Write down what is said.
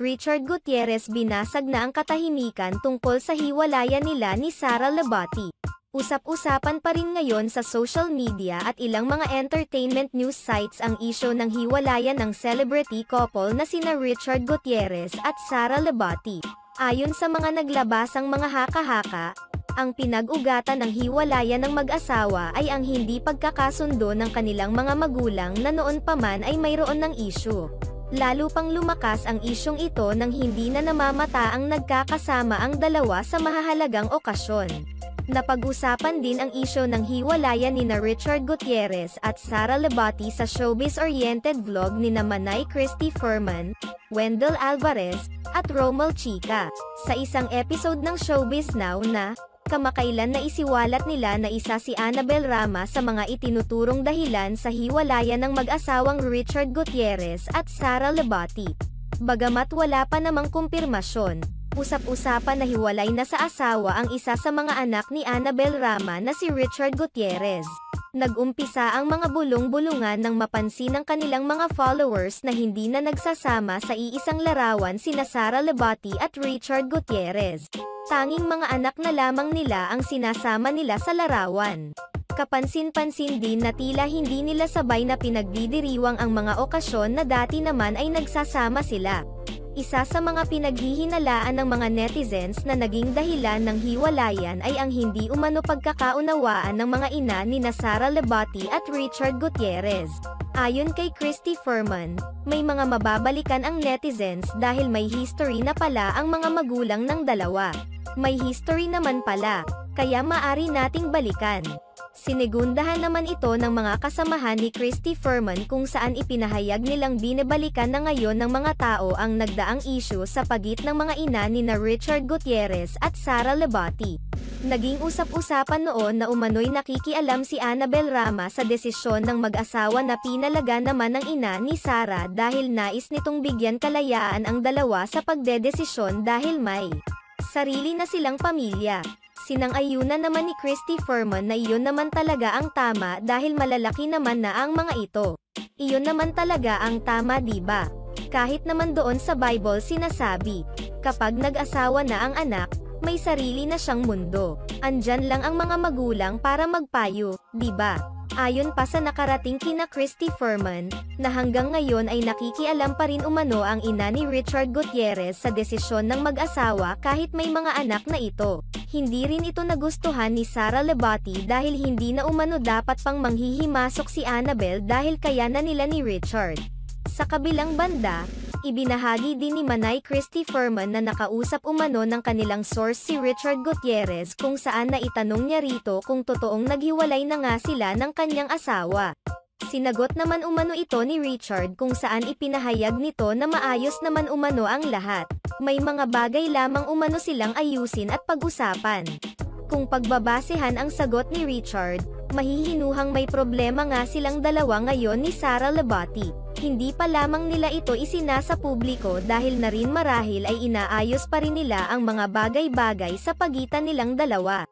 Richard Gutierrez binasag na ang katahimikan tungkol sa hiwalayan nila ni Sara Lebati. Usap-usapan pa rin ngayon sa social media at ilang mga entertainment news sites ang isyu ng hiwalayan ng celebrity couple na sina Richard Gutierrez at Sara Lebati. Ayon sa mga naglabasang mga haka-haka, ang pinag-ugatan ng hiwalayan ng mag-asawa ay ang hindi pagkakasundo ng kanilang mga magulang na noon pa man ay mayroon ng isyu. Lalo pang lumakas ang isyong ito nang hindi na namamata ang nagkakasama ang dalawa sa mahahalagang okasyon. Napag-usapan din ang isyu ng hiwalayan nina Richard Gutierrez at Sara Lebati sa showbiz-oriented vlog nina Manay Christy Furman, Wendell Alvarez, at Romel Chica. Sa isang episode ng Showbiz Now na, kamakailan na isiwalat nila na isa si Annabel Rama sa mga itinuturong dahilan sa hiwalayan ng mag-asawang Richard Gutierrez at Sara Lebati. Bagamat wala pa namang kumpirmasyon, usap-usapan na hiwalay na sa asawa ang isa sa mga anak ni Annabel Rama na si Richard Gutierrez. Nag-umpisa ang mga bulong-bulungan nang mapansin ng kanilang mga followers na hindi na nagsasama sa iisang larawan sina Sara Lebati at Richard Gutierrez. Tanging mga anak na lamang nila ang sinasama nila sa larawan. Kapansin-pansin din na tila hindi nila sabay na pinagdidiriwang ang mga okasyon na dati naman ay nagsasama sila. Isa sa mga pinaghihinalaan ng mga netizens na naging dahilan ng hiwalayan ay ang hindi umano pagkakaunawaan ng mga ina ni Sara Lebati at Richard Gutierrez. Ayon kay Christy Furman, may mga mababalikan ang netizens dahil may history na pala ang mga magulang ng dalawa. May history naman pala, kaya maari nating balikan. Sinigundahan naman ito ng mga kasamahan ni Christy Furman kung saan ipinahayag nilang binebalikan na ngayon ng mga tao ang nagdaang issue sa pagit ng mga ina ni Richard Gutierrez at Sara Lebati. Naging usap-usapan noon na umano'y nakikialam si Annabel Rama sa desisyon ng mag-asawa na pinalaga naman ng ina ni Sara dahil nais nitong bigyan kalayaan ang dalawa sa pagdedesisyon dahil may sarili na silang pamilya. Sinang-ayunan naman ni Christy Furman na iyon naman talaga ang tama dahil malalaki naman na ang mga ito. Iyon naman talaga ang tama, diba? Kahit naman doon sa Bible sinasabi, kapag nag-asawa na ang anak, may sarili na siyang mundo. Andyan lang ang mga magulang para magpayo, diba? Ayon pa sa nakarating kina Christy Furman, na hanggang ngayon ay nakikialam pa rin umano ang ina ni Richard Gutierrez sa desisyon ng mag-asawa kahit may mga anak na ito. Hindi rin ito nagustuhan ni Sara Lebati dahil hindi na umano dapat pang manghihimasok si Annabel dahil kaya na nila ni Richard. Sa kabilang banda, ibinahagi din ni Manay Christy Furman na nakausap umano ng kanilang source si Richard Gutierrez kung saan naitanong niya rito kung totoong naghiwalay na nga sila ng kanyang asawa. Sinagot naman umano ito ni Richard kung saan ipinahayag nito na maayos naman umano ang lahat. May mga bagay lamang umano silang ayusin at pag-usapan. Kung pagbabasehan ang sagot ni Richard, mahihinuhang may problema nga silang dalawa ngayon ni Sara Lebati. Hindi pa lamang nila ito isinasa publiko dahil na rin marahil ay inaayos pa rin nila ang mga bagay-bagay sa pagitan nilang dalawa.